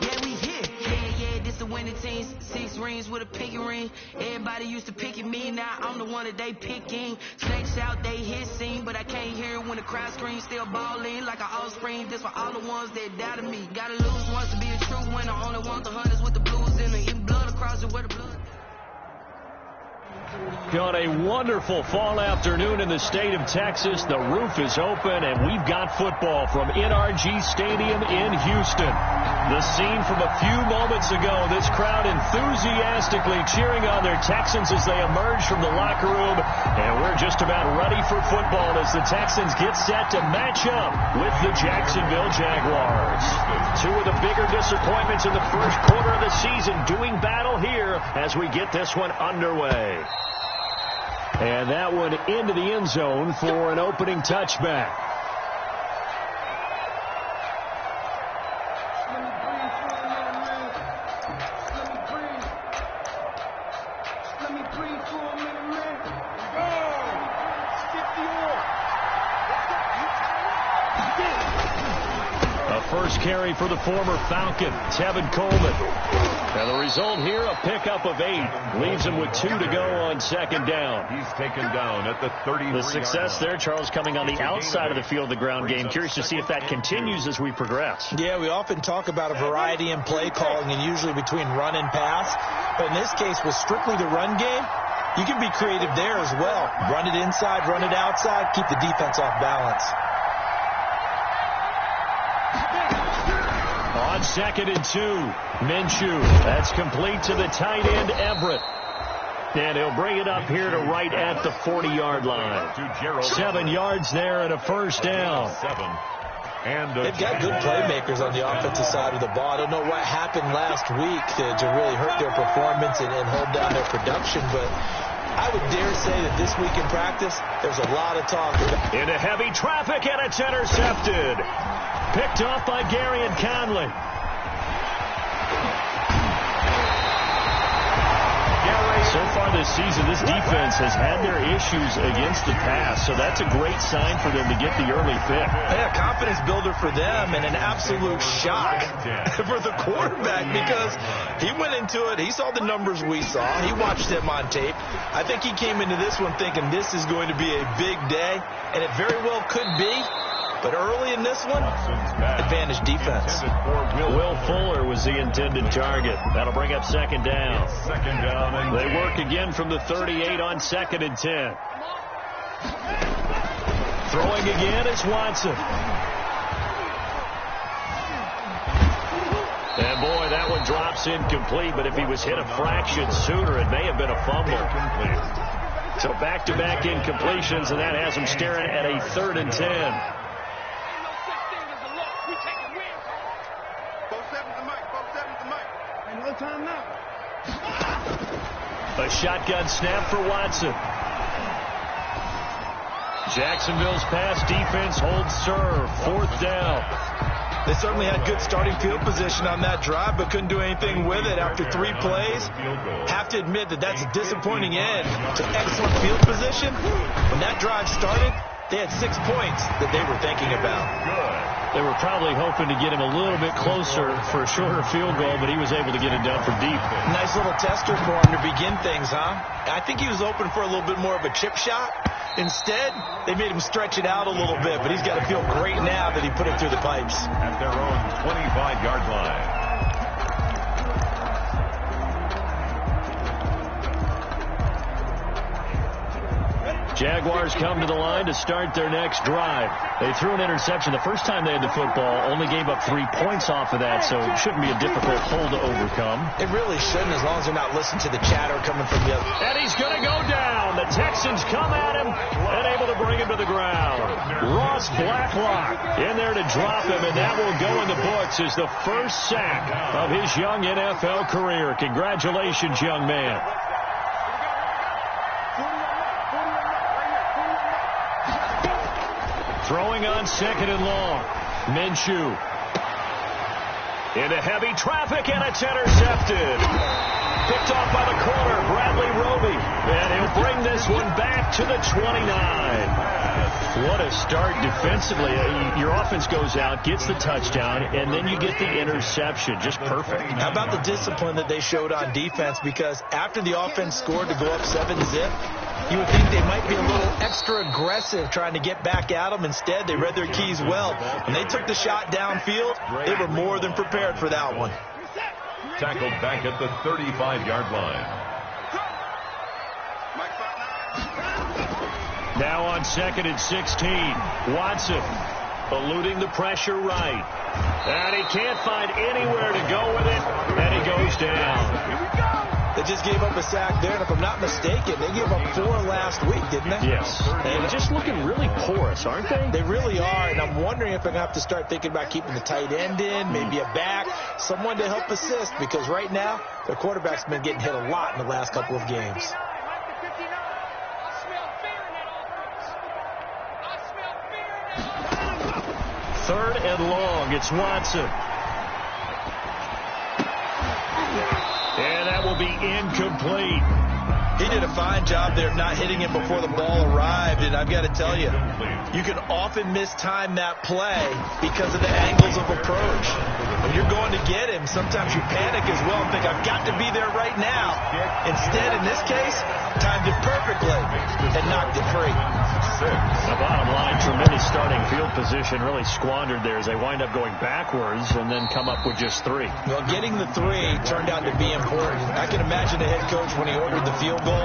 Yeah, we here. Yeah, this the winning team. 6 rings with a pinky ring. Everybody used to picking me, now I'm the one that they picking. Snakes out, they hit scene, but I can't hear it when the crowd screams. Still balling like an offspring. This for all the ones that doubted me. Gotta lose once to be a true winner. Only want the hunters with the blues in it. Even blood across it where the blood. On a wonderful fall afternoon in the state of Texas, the roof is open, and we've got football from NRG Stadium in Houston. The scene from a few moments ago, this crowd enthusiastically cheering on their Texans as they emerge from the locker room, and we're just about ready for football as the Texans get set to match up with the Jacksonville Jaguars. Two of the bigger disappointments in the first quarter of the season doing battle here as we get this one underway. And that one into the end zone for an opening touchback. First carry for the former Falcon, Tevin Coleman. And the result here, a pickup of 8. Leaves him with 2 to go on second down. He's taken down at the 30. The success there, Charles, coming on the outside of the field, the ground game. Curious to see if that continues as we progress. Yeah, we often talk about a variety in play calling and usually between run and pass. But in this case, with strictly the run game, you can be creative there as well. Run it inside, run it outside, keep the defense off balance. On 2nd and 2, Minshew. That's complete to the tight end, Everett. And he'll bring it up here to right at the 40-yard line. 7 yards there and a first down. They've got good playmakers on the offensive side of the ball. I don't know what happened last week to really hurt their performance and hold down their production, but I would dare say that this week in practice, there's a lot of talk. Into heavy traffic, and it's intercepted. Picked off by Gary and Conley. So far this season, this defense has had their issues against the pass, so that's a great sign for them to get the early pick. Yeah, confidence builder for them and an absolute shock for the quarterback because he went into it. He saw the numbers we saw. He watched them on tape. I think he came into this one thinking this is going to be a big day, and it very well could be. But early in this one, advantage defense. Will Fuller was the intended target. That'll bring up second down. They work again from the 38 on 2nd and 10. Throwing again is Watson. And boy, that one drops incomplete, but if he was hit a fraction sooner, it may have been a fumble. So back-to-back incompletions, and that has him staring at a 3rd and 10. A shotgun snap for Watson. Jacksonville's pass defense holds serve. 4th down. They certainly had good starting field position on that drive, but couldn't do anything with it after 3 plays. Have to admit that that's a disappointing end to excellent field position. When that drive started, they had 6 points that they were thinking about. They were probably hoping to get him a little bit closer for a shorter field goal, but he was able to get it down for deep. Nice little tester for him to begin things, huh? I think he was open for a little bit more of a chip shot. Instead, they made him stretch it out a little bit, but he's got to feel great now that he put it through the pipes. At their own 25-yard line. Jaguars come to the line to start their next drive. They threw an interception the first time they had the football, only gave up 3 points off of that, so it shouldn't be a difficult hole to overcome. It really shouldn't, as long as they're not listening to the chatter coming from the other. And he's going to go down. The Texans come at him and able to bring him to the ground. Ross Blacklock in there to drop him, and that will go in the books as the first sack of his young NFL career. Congratulations, young man. Throwing on 2nd and long. Minshew. Into heavy traffic, and it's intercepted. Picked off by the corner, Bradley Roby. And he'll bring this one back to the 29. What a start defensively. Your offense goes out, gets the touchdown, and then you get the interception. Just perfect. How about the discipline that they showed on defense? Because after the offense scored to go up 7-zip, you would think they might be a little extra aggressive trying to get back at them. Instead, they read their keys well. When they took the shot downfield, they were more than prepared for that one. Tackled back at the 35-yard line. Now on 2nd and 16, Watson eluding the pressure right. And he can't find anywhere to go with it, and he goes down. Here we go. They just gave up a sack there, and if I'm not mistaken, they gave up 4 last week, didn't they? Yes. And just looking really porous, aren't they? They really are, and I'm wondering if they're going to have to start thinking about keeping the tight end in, maybe a back, someone to help assist, because right now, their quarterback's been getting hit a lot in the last couple of games. Third and long, it's Watson. And that will be incomplete. He did a fine job there of not hitting him before the ball arrived, and I've got to tell you, you can often mistime that play because of the angles of approach. When you're going to get him, sometimes you panic as well and think, I've got to be there right now. Instead, in this case, timed it perfectly and knocked it free. The bottom line, tremendous starting field position, really squandered there as they wind up going backwards and then come up with just 3. Well, getting the 3 turned out to be important. I can imagine the head coach when he ordered the field goal,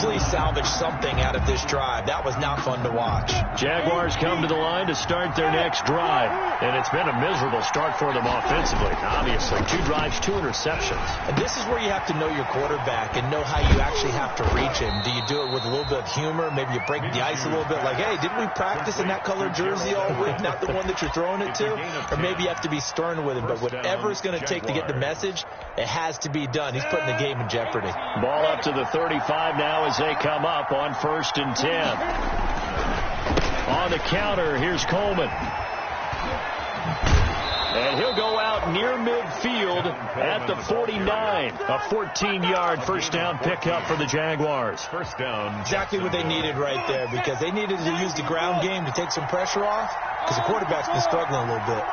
please salvage something out of this drive. That was not fun to watch. Jaguars come to the line to start their next drive, and it's been a miserable start for them offensively. Obviously, 2 drives, 2 interceptions. And this is where you have to know your quarterback and know how you actually have to reach him. Do you do it with a little bit of humor? Maybe you break the ice a little bit, like, hey, didn't we practice in that color jersey all week, not the one that you're throwing it to? Or maybe you have to be stern with him, but whatever it's going to take to get the message, it has to be done. He's putting the game in jeopardy. Ball up to the 35 now as they come up on 1st and 10. On the counter, here's Coleman. And he'll go out near midfield at the 49. A 14-yard first down pickup for the Jaguars. First down. Exactly what they needed right there, because they needed to use the ground game to take some pressure off, because the quarterback's been struggling a little bit.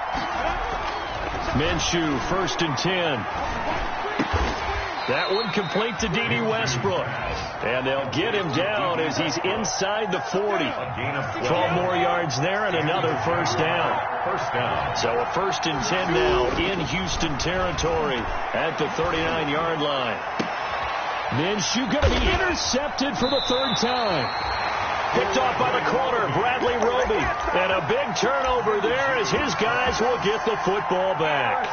Minshew, 1st and 10. That one complete to D.D. Westbrook. And they'll get him down as he's inside the 40. 12 more yards there and another first down. First down. So a 1st and 10 now in Houston territory at the 39-yard line. Minshew going to be intercepted for the 3rd time. Picked off by the corner, Bradley Roby. And a big turnover there as his guys will get the football back.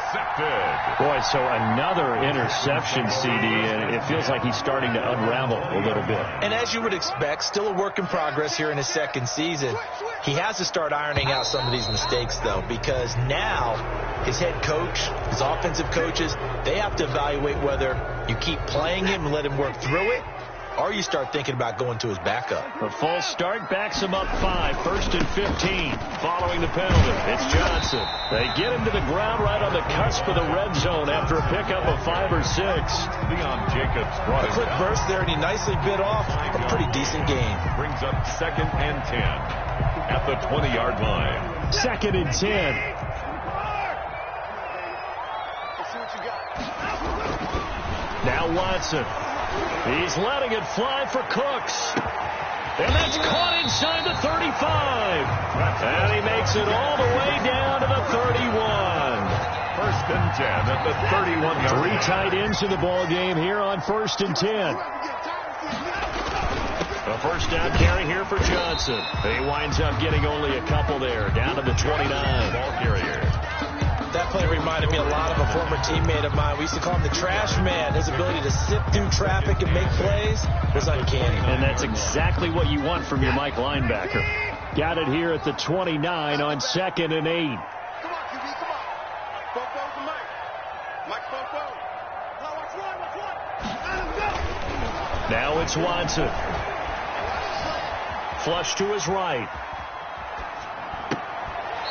Boy, so another interception, CD, and it feels like he's starting to unravel a little bit. And as you would expect, still a work in progress here in his 2nd season. He has to start ironing out some of these mistakes, though, because now his head coach, his offensive coaches, they have to evaluate whether you keep playing him and let him work through it, or you start thinking about going to his backup. A false start backs him up 5. 1st and 15. Following the penalty, it's Johnson. They get him to the ground right on the cusp of the red zone after a pickup of 5 or 6. Leon Jacobs brought a quick burst there, and he nicely bit off a pretty decent gain. Brings up 2nd and 10 at the 20-yard line. 2nd and 10. Now Watson. He's letting it fly for Cooks. And that's caught inside the 35. And he makes it all the way down to the 31. 1st and 10 at the 31-yard line. 3 tight ends in the ball game here on 1st and 10. A first down carry here for Johnson. He winds up getting only a couple there, down to the 29. Ball carrier. That play reminded me a lot of a former teammate of mine. We used to call him the trash man. His ability to sift through traffic and make plays was uncanny. And that's exactly what you want from your Mike linebacker. Got it here at the 29 on 2nd and 8. Come on, QB, come on. Both for Mike. Mike, both. Watch one. Let him go. Now it's Watson. Flush to his right.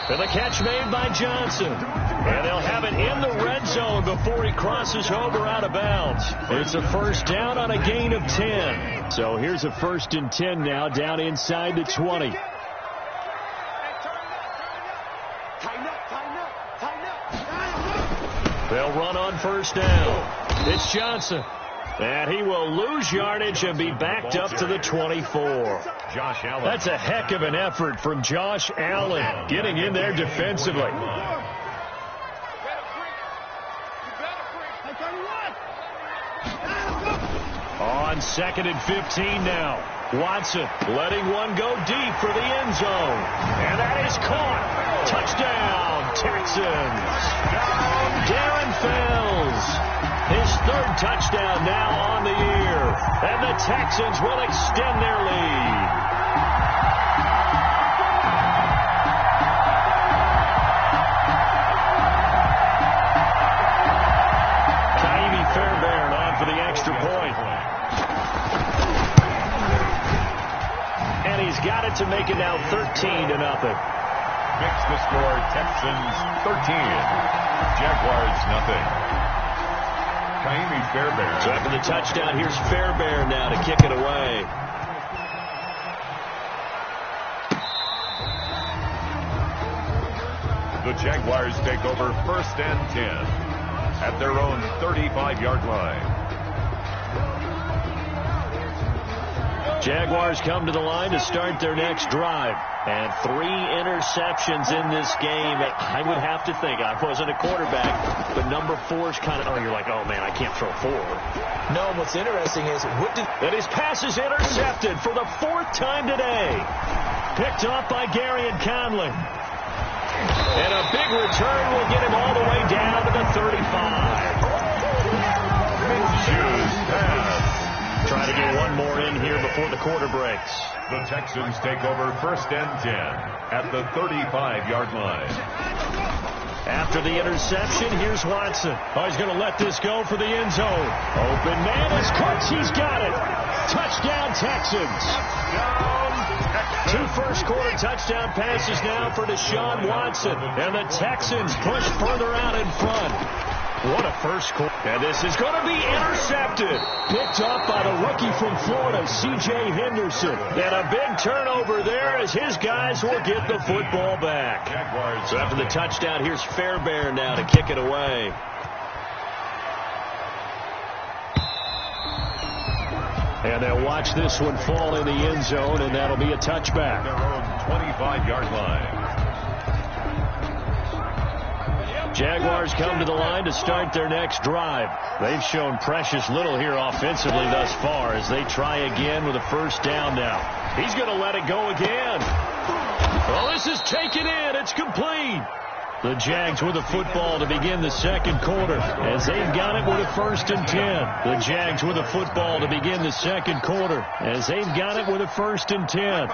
And the catch made by Johnson. And they'll have it in the red zone before he crosses over out of bounds. It's a first down on a gain of 10. So here's a 1st and 10 now down inside the 20. They'll run on first down. It's Johnson. And he will lose yardage and be backed up to the 24. Josh Allen. That's a heck of an effort from Josh Allen getting in there defensively. On 2nd and 15 now. Watson letting one go deep for the end zone. And that is caught. Touchdown, Texans. Darren Fells. His 3rd touchdown now on the year. And the Texans will extend their lead. Taimi Fairbairn on for the extra point. And he's got it to make it now 13-0. Fix the score. Texans 13. Jaguars nothing. Taimi Fairbairn. So after the touchdown, here's Fairbairn now to kick it away. The Jaguars take over 1st and 10 at their own 35-yard line. Jaguars come to the line to start their next drive. And 3 interceptions in this game. I would have to think, I wasn't a quarterback, but number 4 is kind of, you're like, oh, man, I can't throw 4. No, what's interesting is, that his pass is intercepted for the 4th time today. Picked off by Gary and Conley. And a big return will get him all the way down to the 35. Minshew's pass. Trying to get one more in here before the quarter breaks. The Texans take over 1st and 10 at the 35-yard line. After the interception, here's Watson. Oh, he's going to let this go for the end zone. Open man is Cooks. He's got it. Touchdown, Texans. 2 first-quarter touchdown passes now for Deshaun Watson. And the Texans push further out in front. What a first quarter. And this is going to be intercepted. Picked up by the rookie from Florida, C.J. Henderson. And a big turnover there as his guys will get the football back. So after the touchdown, here's Fairbairn now to kick it away. And they'll watch this one fall in the end zone, and that'll be a touchback. Their own 25-yard line. Jaguars come to the line to start their next drive. They've shown precious little here offensively thus far as they try again with a first down now. He's going to let it go again. Well, this is taken in. It's complete. The Jags with the football to begin the 2nd quarter as they've got it with a 1st and 10. The Jags with the football to begin the 2nd quarter as they've got it with a 1st and 10.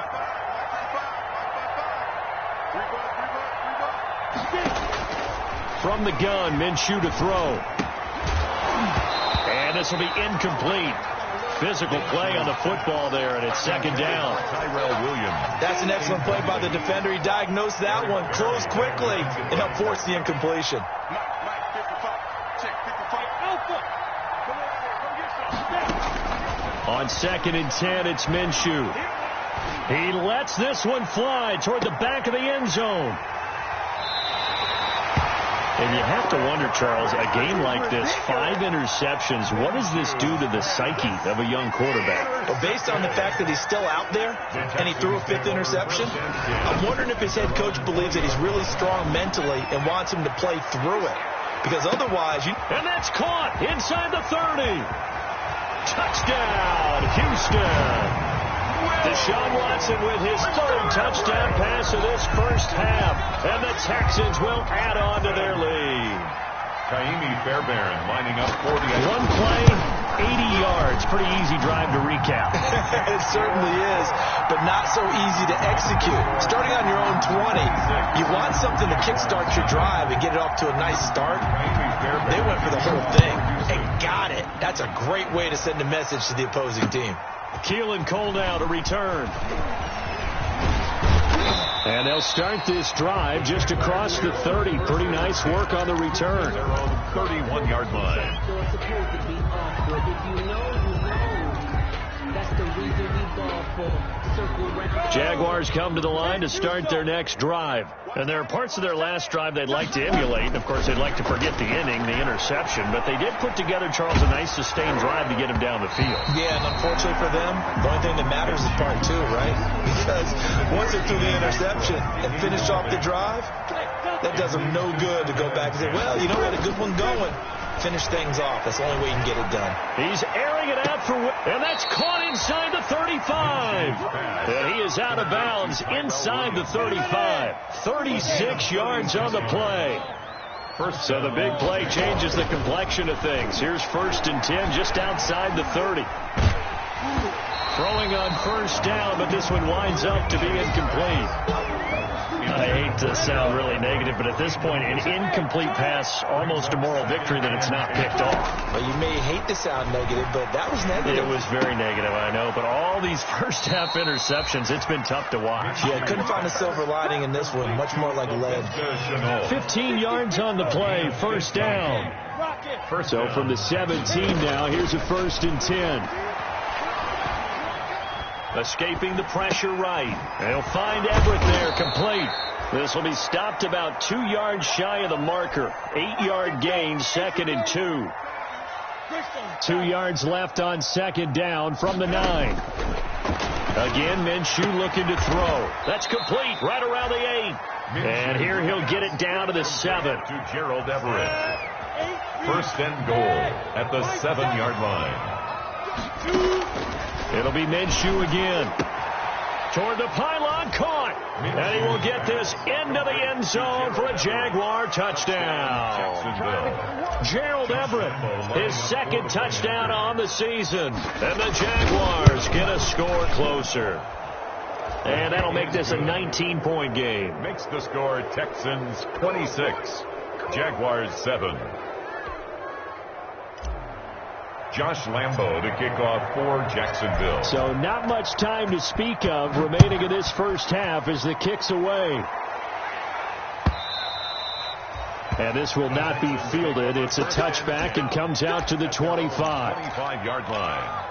From the gun, Minshew to throw. And this will be incomplete. Physical play on the football there, and it's 2nd down. Tyrell Williams. That's an excellent play by the defender. He diagnosed that one, closed quickly, and helped force the incompletion. On 2nd and 10, it's Minshew. He lets this one fly toward the back of the end zone. And you have to wonder, Charles, a game like this, 5 interceptions, what does this do to the psyche of a young quarterback? Well, based on the fact that he's still out there and he threw a 5th interception, I'm wondering if his head coach believes that he's really strong mentally and wants him to play through it. Because otherwise, And that's caught inside the 30. Touchdown, Houston. Deshaun Watson with his 3rd touchdown pass of this first half. And the Texans will add on to their lead. Taimi Fairbairn lining up for the... One play, 80 yards. Pretty easy drive to recap. It certainly is, but not so easy to execute. Starting on your own 20, you want something to kickstart your drive and get it off to a nice start. They went for the whole thing and got it. That's a great way to send a message to the opposing team. Keelan Cole now to return. And they'll start this drive just across the 30. Pretty nice work on the return. Their own 31-yard line. Jaguars come to the line to start their next drive. And there are parts of their last drive they'd like to emulate. Of course, they'd like to forget the inning, the interception. But they did put together, Charles, a nice sustained drive to get him down the field. Yeah, and unfortunately for them, the only thing that matters is part two, right? Because once they threw the interception and finished off the drive, that does them no good to go back and say, well, you know, we had a good one going. Finish things off. That's the only way you can get it done. He's airing it out for, and that's caught inside the 35. And he is out of bounds inside the 35. 36 yards on the play. So the big play changes the complexion of things. Here's 1st and 10 just outside the 30. Throwing on 1st down, but this one winds up to be incomplete. I hate to sound really negative, but at this point, an incomplete pass, almost a moral victory that it's not picked off. Well, you may hate to sound negative, but that was negative. It was very negative, I know. But all these first-half interceptions, it's been tough to watch. Yeah, couldn't find a silver lining in this one. Much more like lead. 15 yards on the play, 1st down. So from the 17 now, here's a 1st and 10. Escaping the pressure right. They'll find Everett there, complete. This will be stopped about 2 yards shy of the marker. 8-yard gain, 2nd and 2. 2 yards left on 2nd down from the 9. Again, Minshew looking to throw. That's complete, right around the 8. And here he'll get it down to the 7. To Gerald Everett. 1st and goal at the 7-yard line. It'll be Minshew again. Toward the pylon, caught. And he will get this into the end zone for a Jaguar touchdown. Gerald Everett, his 2nd touchdown on the season. And the Jaguars get a score closer. And that'll make this a 19-point game. Makes the score Texans 26, Jaguars 7. Josh Lambo to kick off for Jacksonville. So not much time to speak of remaining in this first half as the kick's away. And this will not be fielded. It's a touchback and comes out to the 25. 25-yard line.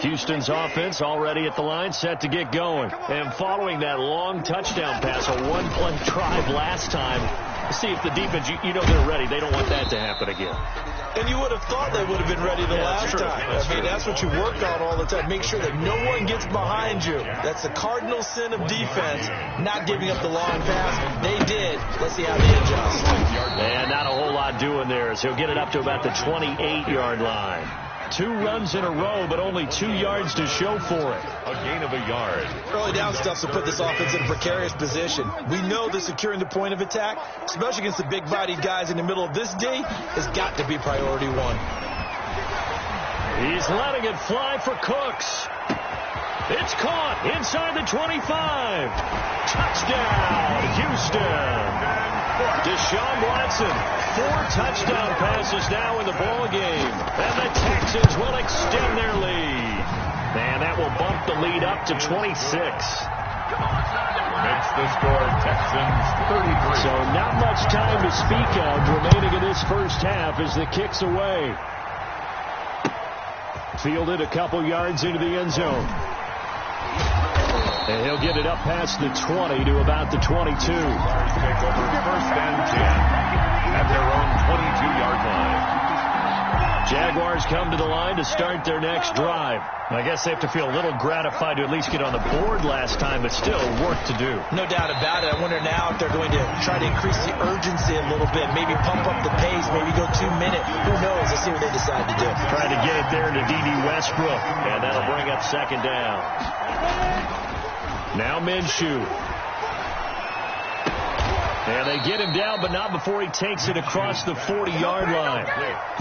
Houston's offense already at the line, set to get going. And following that long touchdown pass, a one-play drive last time, see if the defense, you know they're ready. They don't want that to happen again. And you would have thought they would have been ready the last time. I mean, that's what you work on all the time. Make sure that no one gets behind you. That's the cardinal sin of defense, not giving up the long pass. They did. Let's see how they adjust. And not a whole lot doing there, so he'll get it up to about the 28-yard line. 2 runs in a row, but only 2 yards to show for it. A gain of a yard. Early down stuff to put this offense in a precarious position. We know that securing the point of attack, especially against the big-bodied guys in the middle of this D, has got to be priority 1. He's letting it fly for Cooks. It's caught inside the 25. Touchdown, Houston. Deshaun Watson, 4 touchdown passes now in the ball game. And the Texans will extend their lead. And that will bump the lead up to 26. Makes the score Texans 33. So not much time to speak of remaining in this first half as the kick's away. Fielded a couple yards into the end zone. And he'll get it up past the 20 to about the 22. Take over 1st and 10 at their own 22-yard line. Jaguars come to the line to start their next drive. I guess they have to feel a little gratified to at least get on the board last time, but still work to do. No doubt about it. I wonder now if they're going to try to increase the urgency a little bit, maybe pump up the pace, maybe go 2 minute. Who knows? Let's see what they decide to do. Trying to get it there to D.D. Westbrook, and that'll bring up 2nd down. Now Minshew. And they get him down, but not before he takes it across the 40-yard line.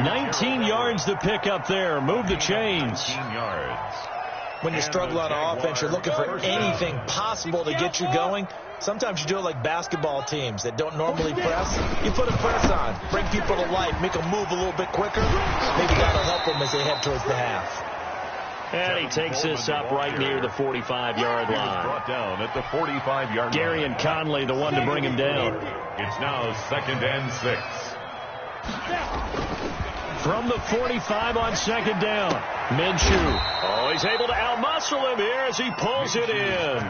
19 yards to pick up there. Move the chains. 19 yards. when you struggle on offense, you're looking for anything possible to get you going. Sometimes you do it like basketball teams that don't normally press. You put a press on, bring people to life, make them move a little bit quicker. Maybe that'll help them as they head towards the half. And he takes this up right near the 45-yard line. Brought down at the 45-yard line. Gary and Conley, the one to bring him down. It's now 2nd and 6. From the 45 on 2nd down, Minshew. Oh, he's able to outmuscle him here as he pulls it in.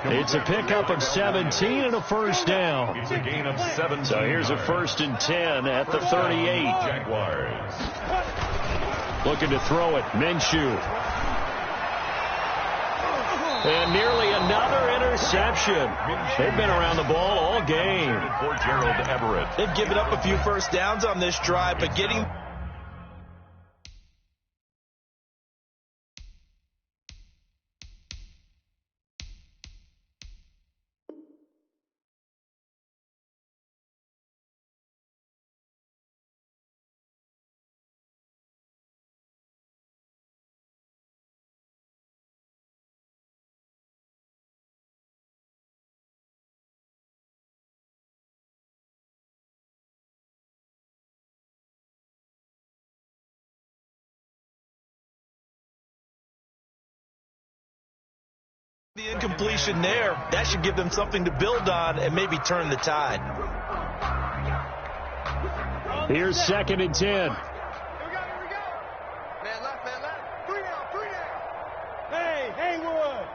It's a pickup of 17 and a first down. It's a gain of 17. So here's a 1st and 10 at the 38. Jaguars. Looking to throw it, Minshew. And nearly another interception. They've been around the ball all game. For Gerald Everett. They've given up a few first downs on this drive, but getting... The incompletion there, that should give them something to build on and maybe turn the tide. Here's 2nd and 10. Here we go. Man left. 3 down. Hey, Haywood.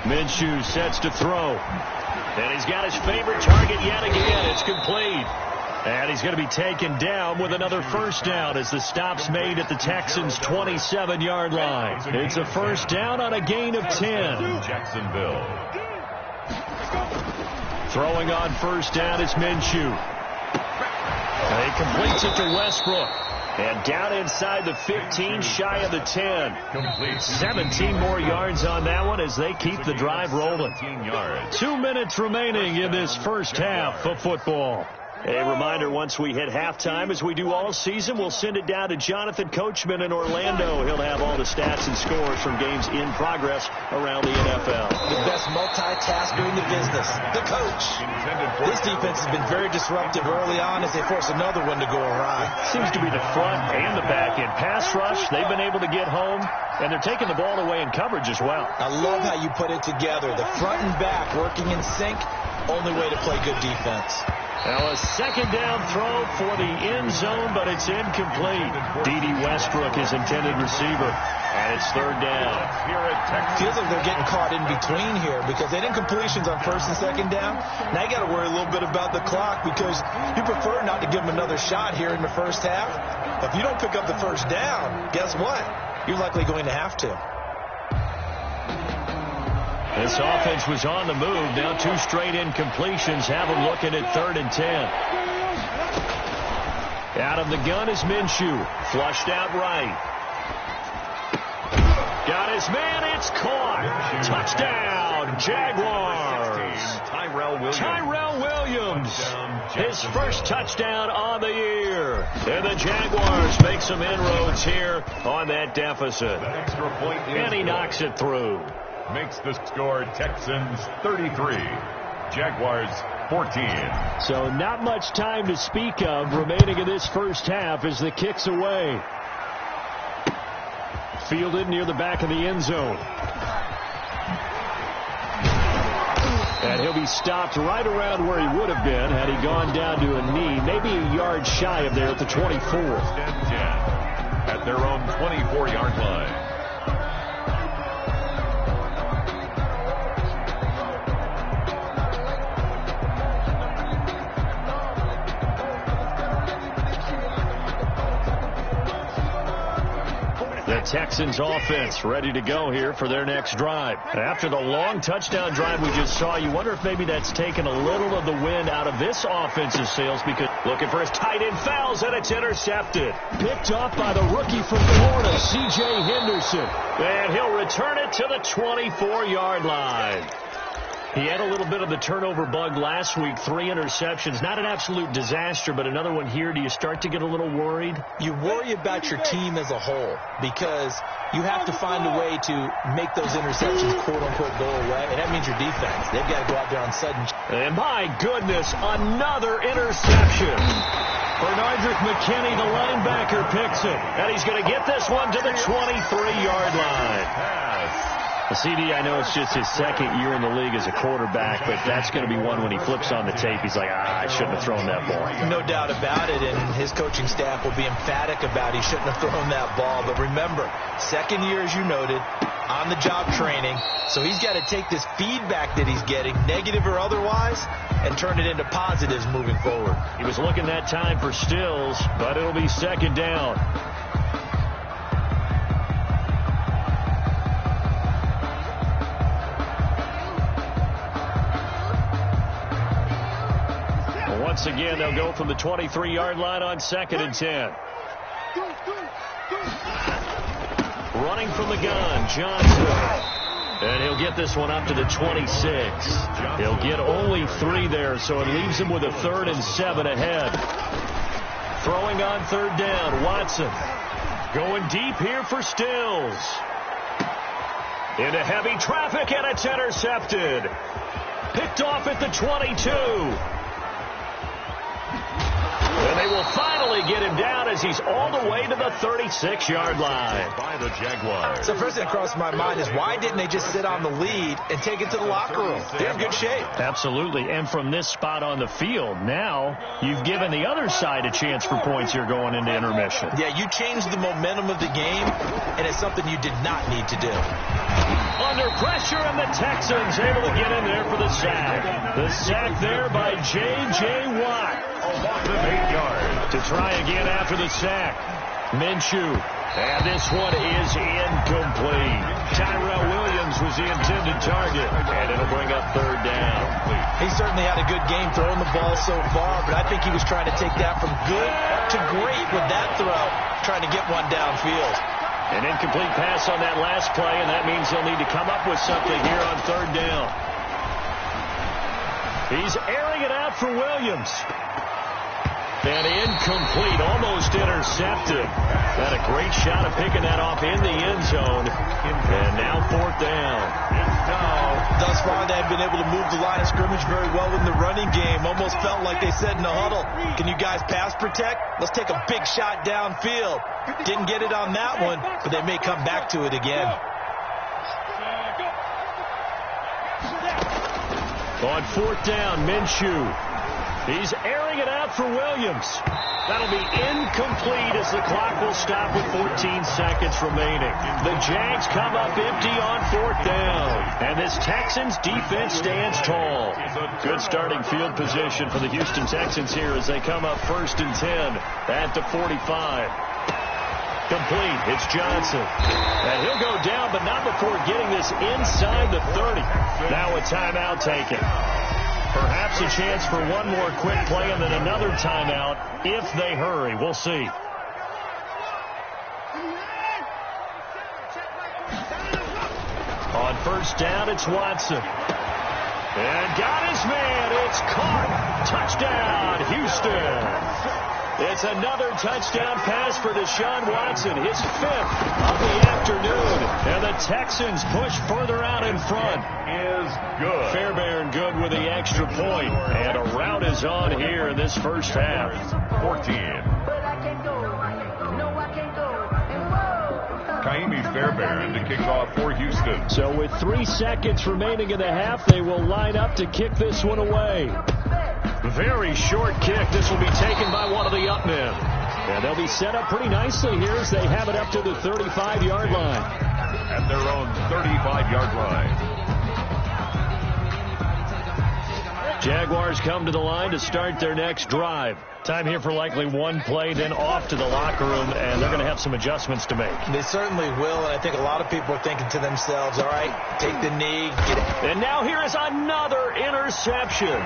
Minshew sets to throw. And he's got his favorite target yet again. It's complete. And he's going to be taken down with another first down as the stop's made at the Texans' 27-yard line. It's a first down on a gain of 10. Jacksonville. Throwing on first down is Minshew. He completes it to Westbrook. And down inside the 15, shy of the 10. Complete. 17 more yards on that one as they keep the drive rolling. 17 yards. 2 minutes remaining in this first half of football. A reminder, once we hit halftime, as we do all season, we'll send it down to Jonathan Coachman in Orlando. He'll have all the stats and scores from games in progress around the NFL. The best multitasker in the business, the coach. This defense has been very disruptive early on as they force another one to go awry. Seems to be the front and the back end. Pass rush, they've been able to get home, and they're taking the ball away in coverage as well. I love how you put it together. The front and back working in sync, only way to play good defense. Now a second down throw for the end zone, but it's incomplete. D.D. Westbrook is intended receiver, and it's 3rd down. Feels like they're getting caught in between here because they didn't completions on 1st and 2nd down. Now you got to worry a little bit about the clock because you prefer not to give them another shot here in the first half. If you don't pick up the first down, guess what? You're likely going to have to. This offense was on the move. Now 2 straight incompletions have them looking at 3rd and 10. Out of the gun is Minshew. Flushed out right. Got his man. It's caught. Touchdown, Jaguars. Tyrell Williams. His first touchdown on the year. And the Jaguars make some inroads here on that deficit. And he knocks it through. Makes the score Texans 33, Jaguars 14. So not much time to speak of remaining in this first half as the kick's away. Fielded near the back of the end zone. And he'll be stopped right around where he would have been had he gone down to a knee, maybe a yard shy of there at the 24. 10 at their own 24-yard line. Texans offense ready to go here for their next drive. After the long touchdown drive we just saw, you wonder if maybe that's taken a little of the wind out of this offensive sails because looking for his tight end fouls and it's intercepted. Picked off by the rookie from Florida, C.J. Henderson. And he'll return it to the 24-yard line. He had a little bit of the turnover bug last week, 3 interceptions. Not an absolute disaster, but another one here. Do you start to get a little worried? You worry about your team as a whole because you have to find a way to make those interceptions, quote-unquote, go away. And that means your defense. They've got to go out there on sudden. And my goodness, another interception. Bernardrick McKinney, the linebacker, picks it. And he's going to get this one to the 23-yard line. CD, I know it's just his second year in the league as a quarterback, but that's going to be one when he flips on the tape. He's like, I shouldn't have thrown that ball. No doubt about it, and his coaching staff will be emphatic about he shouldn't have thrown that ball. But remember, second year, as you noted, on-the-job training, so he's got to take this feedback that he's getting, negative or otherwise, and turn it into positives moving forward. He was looking that time for Stills, but it'll be second down. Once again, they'll go from the 23-yard line on 2nd and 10. Running from the gun, Johnson. And he'll get this one up to the 26. He'll get only 3 there, so it leaves him with a 3rd and 7 ahead. Throwing on 3rd down, Watson. Going deep here for Stills. Into heavy traffic, and it's intercepted. Picked off at the 22. And they will finally get him down as he's all the way to the 36-yard line. By the Jaguars. So first thing that crossed my mind is why didn't they just sit on the lead and take it to the locker room? They're in good shape. Absolutely. And from this spot on the field, now you've given the other side a chance for points here going into intermission. Yeah, you changed the momentum of the game, and it's something you did not need to do. Under pressure, and the Texans able to get in there for the sack. The sack there by J.J. Watt. A loss of 8 yards. To try again after the sack. Minshew. And this one is incomplete. Tyrell Williams was the intended target. And it'll bring up 3rd down. He certainly had a good game throwing the ball so far, but I think he was trying to take that from good to great with that throw, trying to get one downfield. An incomplete pass on that last play, and that means they'll need to come up with something here on 3rd down. He's airing it out for Williams. And incomplete, almost intercepted. Had a great shot of picking that off in the end zone. And now 4th down. Thus far, they've been able to move the line of scrimmage very well in the running game. Almost felt like they said in the huddle, can you guys pass protect? Let's take a big shot downfield. Didn't get it on that one, but they may come back to it again. On 4th down, Minshew. He's airing it out for Williams. That'll be incomplete as the clock will stop with 14 seconds remaining. The Jags come up empty on 4th down. And this Texans defense stands tall. Good starting field position for the Houston Texans here as they come up 1st and 10 at the 45. Complete. It's Johnson. And he'll go down, but not before getting this inside the 30. Now a timeout taken. Perhaps a chance for one more quick play and then another timeout if they hurry. We'll see. On 1st down, it's Watson. And got his man. It's caught. Touchdown, Houston. It's another touchdown pass for Deshaun Watson, his 5th of the afternoon. And the Texans push further out in front. Is good. Fairbairn good with the extra point. And a rout is on here in this first half. 14. Kaimi Fairbairn to kick off for Houston. So with 3 seconds remaining in the half, they will line up to kick this one away. Very short kick. This will be taken by one of the up men. And they'll be set up pretty nicely here as they have it up to the 35-yard line. At their own 35-yard line. Jaguars come to the line to start their next drive. Time here for likely one play, then off to the locker room, and they're going to have some adjustments to make. They certainly will, and I think a lot of people are thinking to themselves, all right, take the knee, get it. And now here is another interception.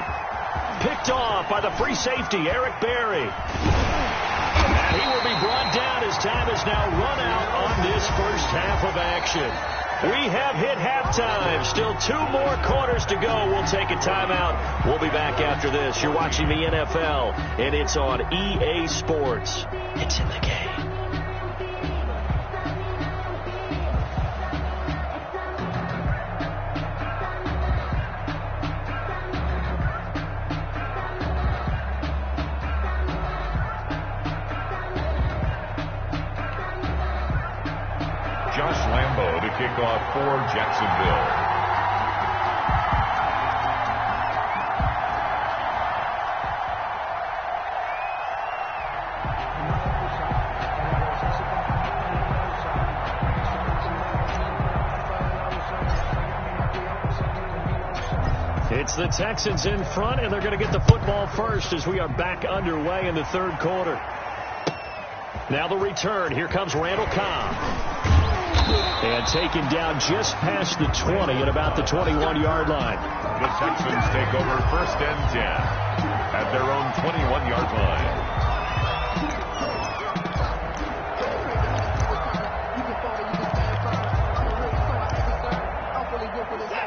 Picked off by the free safety, Eric Berry. And he will be brought down as time is now run out on this first half of action. We have hit halftime. Still 2 more quarters to go. We'll take a timeout. We'll be back after this. You're watching the NFL, and it's on EA Sports. It's in the game. Josh Lambo to kick off for Jacksonville. It's the Texans in front, and they're going to get the football first as we are back underway in the third quarter. Now the return. Here comes Randall Cobb. And taken down just past the 20 at about the 21-yard line. The Texans take over 1st and 10 at their own 21-yard line.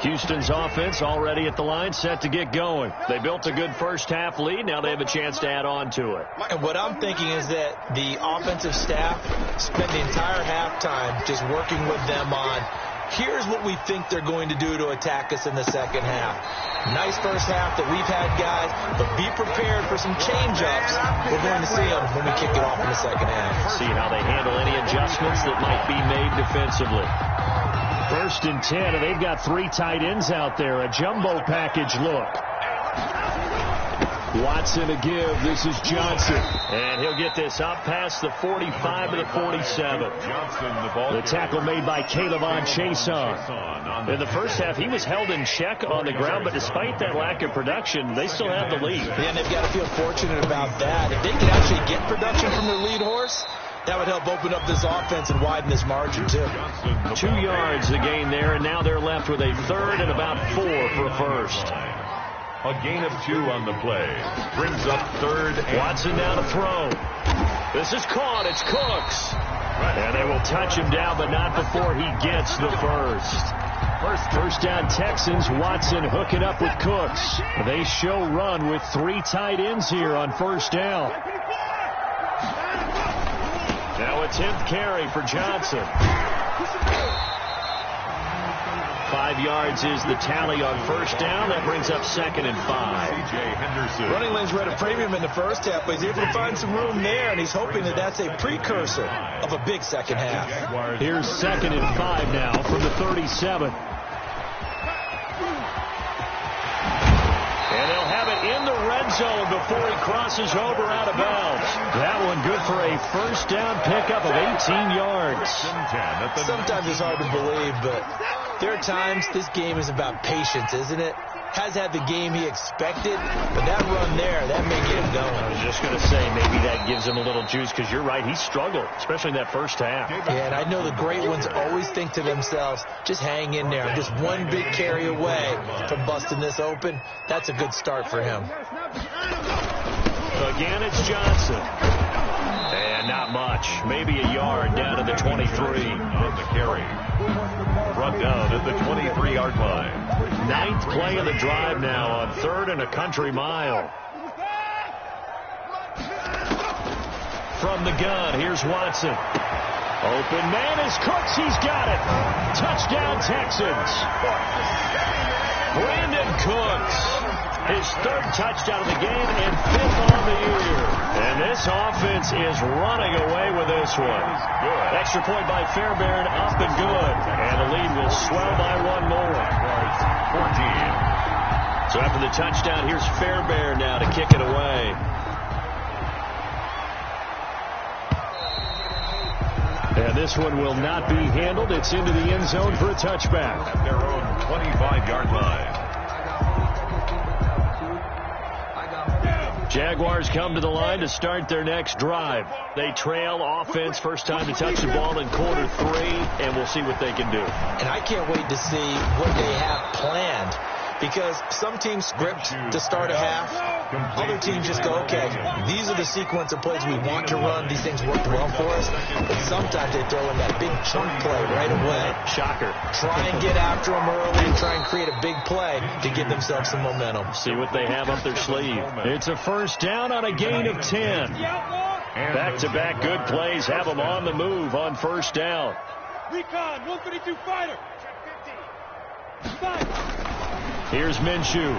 Houston's offense already at the line, set to get going. They built a good first-half lead. Now they have a chance to add on to it. And what I'm thinking is that the offensive staff spent the entire halftime just working with them on, here's what we think they're going to do to attack us in the second half. Nice first half that we've had, guys, but be prepared for some change-ups. We're going to see them when we kick it off in the second half. See how they handle any adjustments that might be made defensively. 1st and 10, and they've got 3 tight ends out there. A jumbo package look. Watson to give. This is Johnson. And he'll get this up past the 45 to the 47. The tackle made by Caleb Chason. In the first half, he was held in check on the ground, but despite that lack of production, they still have the lead. Yeah, and they've got to feel fortunate about that. If they can actually get production from their lead horse, that would help open up this offense and widen this margin, too. 2 yards the gain there, and now they're left with a 3rd and about 4 for a first. A gain of 2 on the play. Brings up 3rd. Watson now to throw. This is caught. It's Cooks. And they will touch him down, but not before he gets the first. First down Texans. Watson hooking up with Cooks. They show run with 3 tight ends here on first down. Now a 10th carry for Johnson. 5 yards is the tally on first down. That brings up 2nd and 5. C.J. Henderson. Running lanes were at a premium in the first half, but he's able to find some room there, and he's hoping that that's a precursor of a big second half. Here's 2nd and 5 now from the 37. And they'll have it in the red zone before he crosses over out of bounds. That one good for a first down pickup of 18 yards. Sometimes it's hard to believe, but there are times this game is about patience, isn't it? Has had the game he expected, but that run there, that may get him going. I was just going to say, maybe that gives him a little juice, because you're right, he struggled, especially in that first half. Yeah, and I know the great ones always think to themselves, just hang in there. I'm just one big carry away from busting this open. That's a good start for him. Again, it's Johnson. And not much. Maybe a yard down to the 23. On the carry. Brought down at the 23-yard line. 9th play of the drive now on 3rd and a country mile. From the gun, here's Watson. Open man is Cooks. He's got it. Touchdown, Texans. Brandon Cooks. His 3rd touchdown of the game and 5th on the year. And this offense is running away with this one. Extra point by Fairbairn, up and good. And the lead will swell by 1 more. 14. So after the touchdown, here's Fairbairn now to kick it away. And this one will not be handled. It's into the end zone for a touchback. At their own 25-yard line. Jaguars come to the line to start their next drive. They trail offense, first time to touch the ball in quarter 3, and we'll see what they can do. And I can't wait to see what they have planned. because some teams script to start a half. Other teams just go, okay, these are the sequence of plays we want to run. These things worked well for us. But sometimes they throw in that big chunk play right away. Shocker. Try and get after them early and try and create a big play to give themselves some momentum. See what they have up their sleeve. It's a first down on a gain of 10. Back-to-back good plays have them on the move on first down. Recon, 132 fighter. Here's Minshew.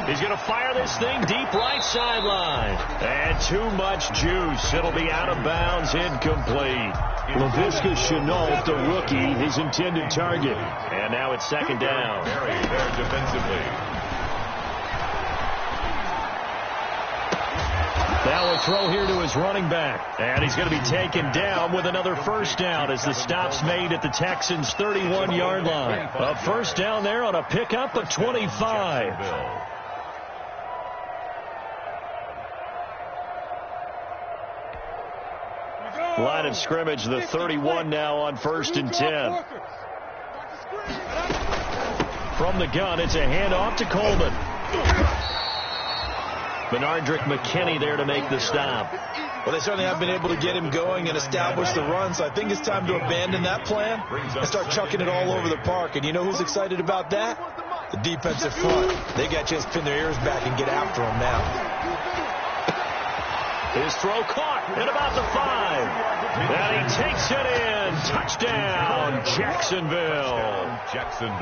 He's going to fire this thing deep right sideline. And too much juice. It'll be out of bounds, incomplete. Laviska Shenault, the rookie, his intended target. And now it's second down. Very there defensively. Now a throw here to his running back. And he's going to be taken down with another first down as the stop's made at the Texans' 31-yard line. A first down there on a pickup of 25. Line of scrimmage, the 31 now on first and 10. From the gun, it's a handoff to Coleman. Bernardrick McKinney there to make the stop. Well, they certainly have been able to get him going and establish the run, so I think it's time to abandon that plan and start chucking it all over the park. And you know who's excited about that? The defensive front. They got a chance to pin their ears back and get after him now. His throw caught at about the 5. And he takes it in. Touchdown, Jacksonville.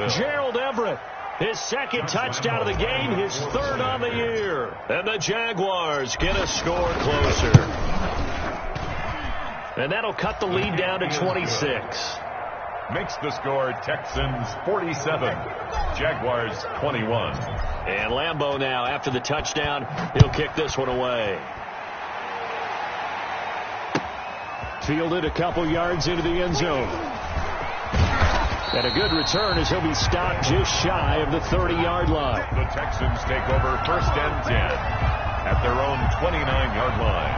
Gerald Everett, his second touchdown of the game, his third on the year. And the Jaguars get a score closer. And that'll cut the lead down to 26. Makes the score Texans 47, Jaguars 21. And Lambeau now, after the touchdown, he'll kick this one away. Fielded a couple yards into the end zone. And a good return as he'll be stopped just shy of the 30-yard line. The Texans take over first and 10 at their own 29-yard line.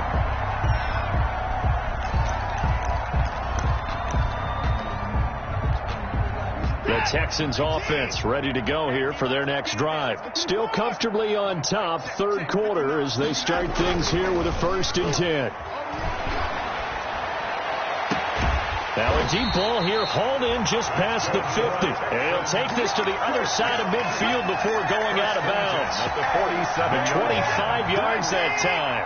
The Texans offense ready to go here for their next drive. Still comfortably on top, third quarter, as they start things here with a first and 10. Now a deep ball here, hauled in just past the 50. And he'll take this to the other side of midfield before going out of bounds. At the 47. 25 yards that time.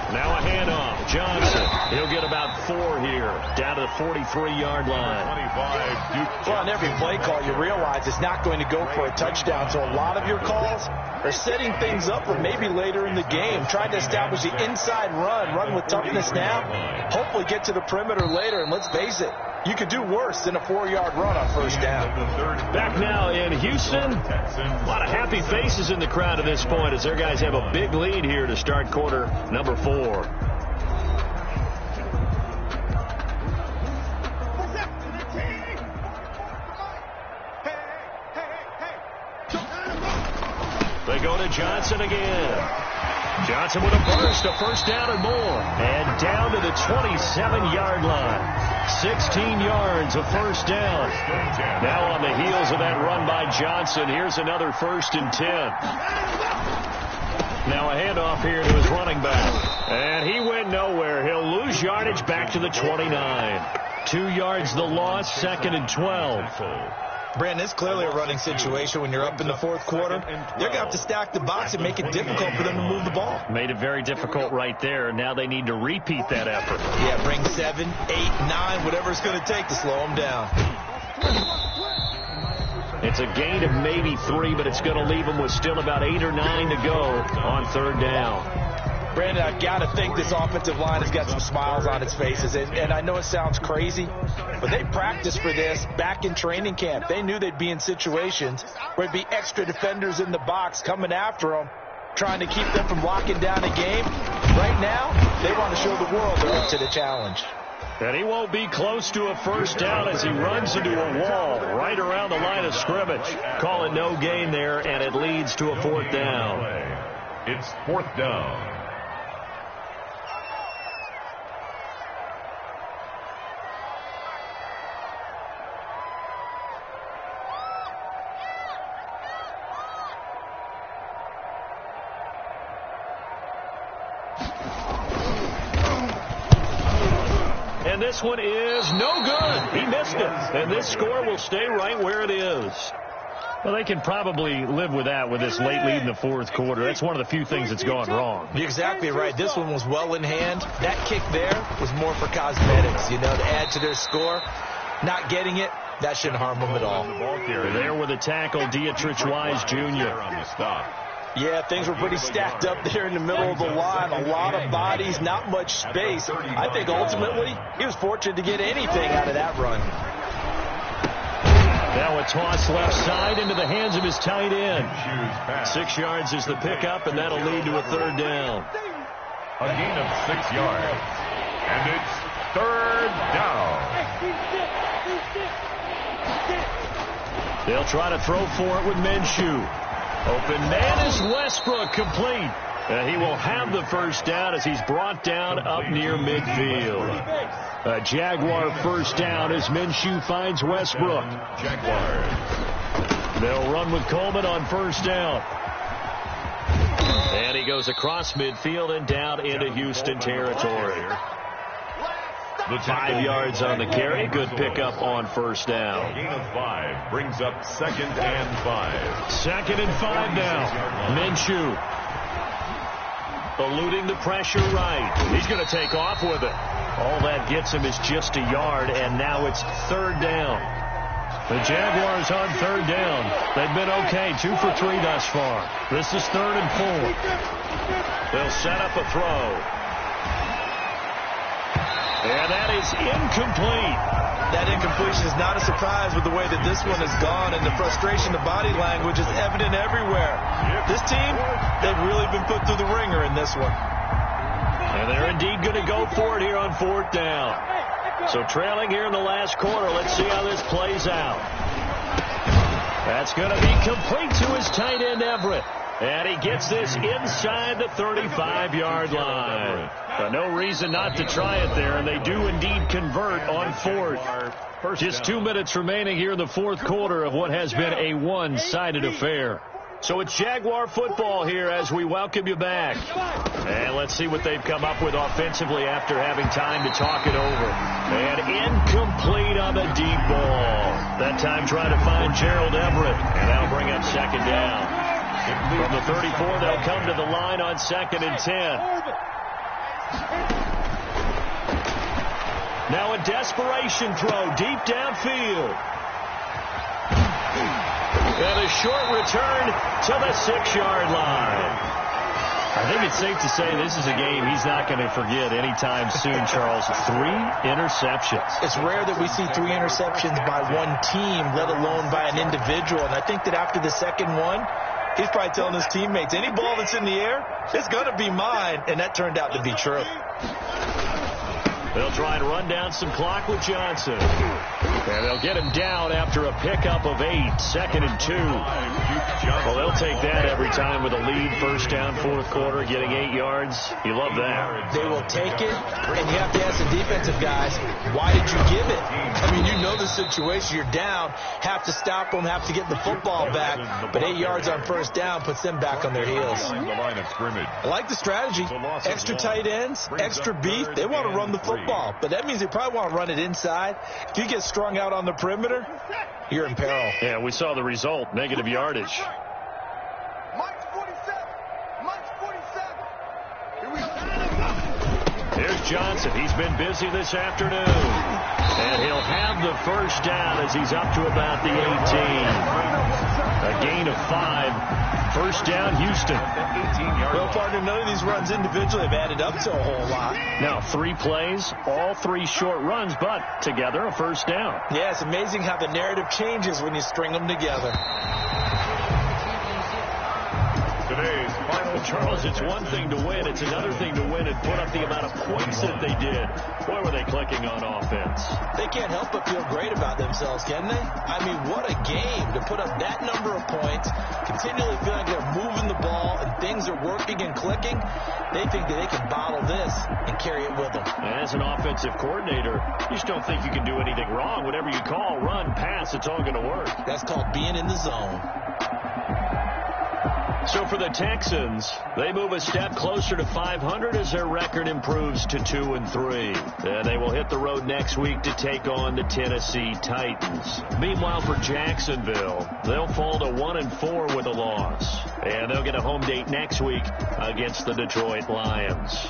Now a handoff. Johnson. He'll get about 4 here. Down to the 43-yard line. 25. Well, on every play call, you realize it's not going to go for a touchdown. So a lot of your calls are setting things up for maybe later in the game. Trying to establish the inside run with toughness now. Hopefully get to the perimeter later. And let's face it, you could do worse than a 4-yard run on first down. Back now in Houston. A lot of happy faces in the crowd at this point as their guys have a big lead here to start quarter number 4. They go to Johnson again. Johnson with a burst, a first down and more. And down to the 27-yard line. 16 yards, a first down. Now on the heels of that run by Johnson, here's another first and 10. Now a handoff here to his running back. And he went nowhere. He'll lose yardage back to the 29. 2 yards the loss, second and 12. Brandon, it's clearly a running situation when you're up in the fourth quarter. They're going to have to stack the box and make it difficult for them to move the ball. Made it very difficult right there. Now they need to repeat that effort. Yeah, bring 7, 8, 9, whatever it's going to take to slow them down. It's a gain of maybe 3, but it's going to leave them with still about 8 or 9 to go on third down. Brandon, I've got to think this offensive line has got some smiles on its faces. And I know it sounds crazy, but they practiced for this back in training camp. They knew they'd be in situations where there'd be extra defenders in the box coming after them, trying to keep them from locking down a game. Right now, they want to show the world they're up to the challenge. And he won't be close to a first down as he runs into a wall right around the line of scrimmage. Call it no gain there, and it leads to a fourth down. It's fourth down. And this one is no good. He missed it. And this score will stay right where it is. Well, they can probably live with that with this late lead in the fourth quarter. That's one of the few things that's gone wrong. You're exactly right. This one was well in hand. That kick there was more for cosmetics, to add to their score. Not getting it, that shouldn't harm them at all. There with the tackle, Dietrich Wise Jr. Yeah, things were pretty stacked up there in the middle of the line. A lot of bodies, not much space. I think ultimately he was fortunate to get anything out of that run. Now a toss left side into the hands of his tight end. 6 yards is the pickup, and that'll lead to a third down. A gain of 6 yards. And it's third down. They'll try to throw for it with Minshew. Open man is Westbrook, complete. He will have the first down as he's brought down up near midfield. A Jaguar first down as Minshew finds Westbrook. Jaguars. They'll run with Coleman on first down. And he goes across midfield and down into Houston territory. 5 yards on the carry. Good pickup on first down. Gain of 5 brings up 2nd and 5. 2nd and 5 now. Minshew eluding the pressure right. He's going to take off with it. All that gets him is just a yard, and now it's third down. The Jaguars on third down. They've been okay, 2 for 3 thus far. This is 3rd and 4. They'll set up a throw. And that is incomplete. That incompletion is not a surprise with the way that this one has gone, and the frustration, the body language is evident everywhere. This team, they've really been put through the ringer in this one. And they're indeed going to go for it here on 4th down. So trailing here in the last quarter, let's see how this plays out. That's going to be complete to his tight end, Everett. And he gets this inside the 35-yard line. No reason not to try it there, and they do indeed convert on 4th. Just 2 minutes remaining here in the fourth quarter of what has been a one-sided affair. So it's Jaguar football here as we welcome you back. And let's see what they've come up with offensively after having time to talk it over. And incomplete on the deep ball. That time trying to find Gerald Everett, and that'll bring up 2nd down. From the 34, they'll come to the line on 2nd and 10. Now a desperation throw deep downfield. And a short return to the 6-yard line. I think it's safe to say this is a game he's not going to forget anytime soon, Charles. 3 interceptions. It's rare that we see 3 interceptions by one team, let alone by an individual. And I think that after the second one, he's probably telling his teammates, any ball that's in the air, it's going to be mine. And that turned out to be true. They'll try and run down some clock with Johnson. And they'll get him down after a pickup of 8, 2nd and 2. Well, they'll take that every time with a lead. First down, fourth quarter, getting 8 yards. You love that. They will take it, and you have to ask the defensive guys, why did you give it? I mean, you know the situation. You're down, have to stop them, have to get the football back. But 8 yards on first down puts them back on their heels. I like the strategy. Extra tight ends, extra beef. They want to run the football, but that means they probably want to run it inside. If you get strung out on the perimeter, you're in peril. Yeah, we saw the result, negative yardage. Here's Johnson. He's been busy this afternoon. And he'll have the first down as he's up to about the 18. A gain of 5. First down, Houston. Well, partner, none of these runs individually have added up to a whole lot. Now, 3 plays, all 3 short runs, but together a first down. Yeah, it's amazing how the narrative changes when you string them together. Today's final. Charles, it's one thing to win. It's another thing to win and put up the amount of points that they did. Boy, were they clicking on offense. They can't help but feel great about themselves, can they? I mean, what a game to put up that number of points, continually feeling like they're moving the ball and things are working and clicking. They think that they can bottle this and carry it with them. As an offensive coordinator, you just don't think you can do anything wrong. Whatever you call, run, pass, it's all going to work. That's called being in the zone. So for the Texans, they move a step closer to 500 as their record improves to 2-3. And they will hit the road next week to take on the Tennessee Titans. Meanwhile, for Jacksonville, they'll fall to 1-4 with a loss. And they'll get a home date next week against the Detroit Lions.